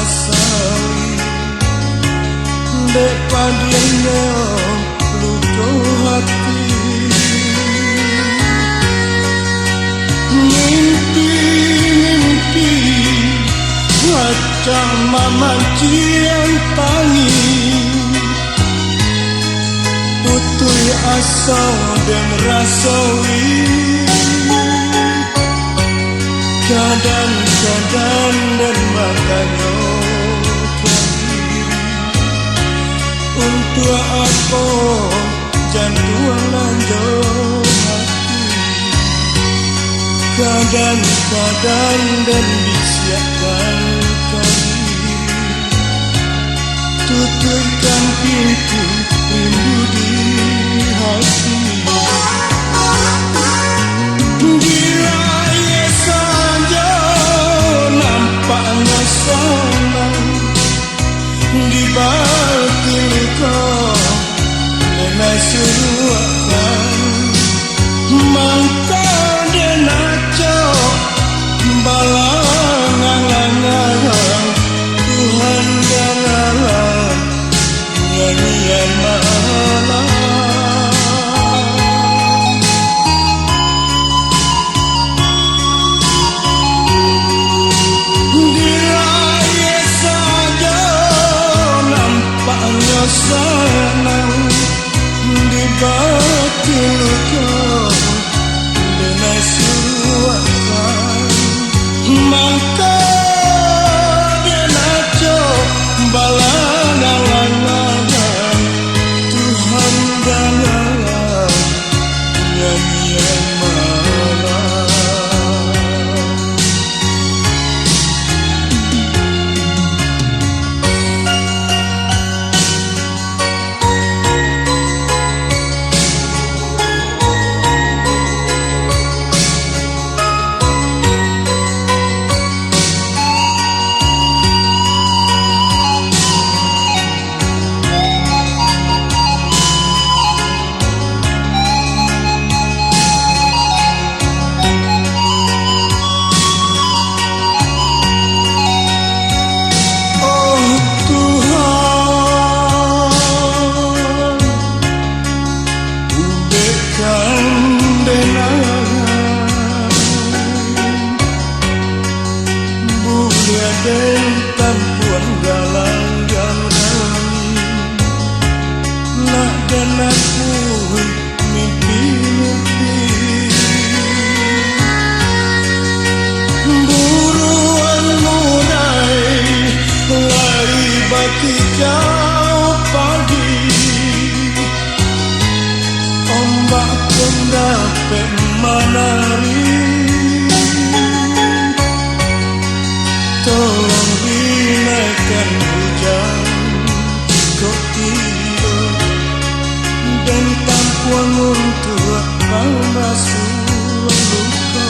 sasali dek padanya luko hati mimpi wajah mamancian tangi putui asal dan rasawi kadang-kadang dan makanya untuk aku jantung lanjut hati kadang-kadang dan disiapkan kami tutupkan pintu rindu di hati bila ia saja nampaknya senang di batinku dengan seruakan mangka dia nacok balangan-langan Tuhan dalam nyanyian malam diraya saja nampaknya senang di batin luka dengan suruhan maka dia nacok balangan-langan Tuhan dalam nyanyian malam dan tampuan galang yang rani nak dan aku mimpi-mimpi buruan mulai lari bati jauh pagi ombak pun dapat menari tolong rinaikan hujan kau tidur dan tampuan untuk pambasuah luko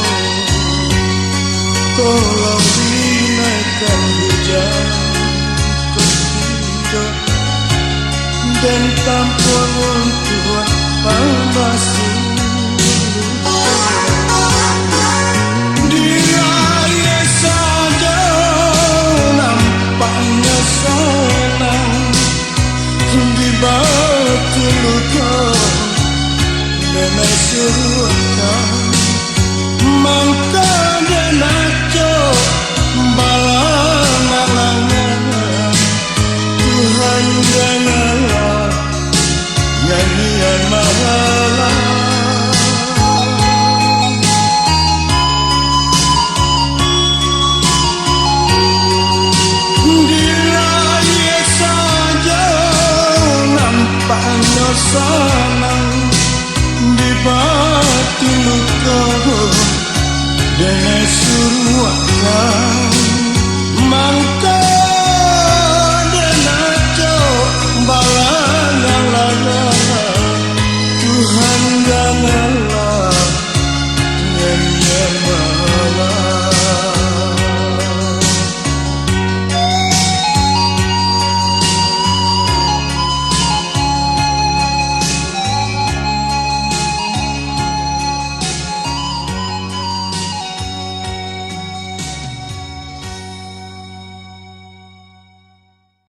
tolong rinaikan hujan kau tidur dan tampuan untuk pambasuh di batu luka dengan suruhkan mangka dia nacok balangan-langan Tuhan janganlah nyanyian malam senang di batin luka dengan suruhkan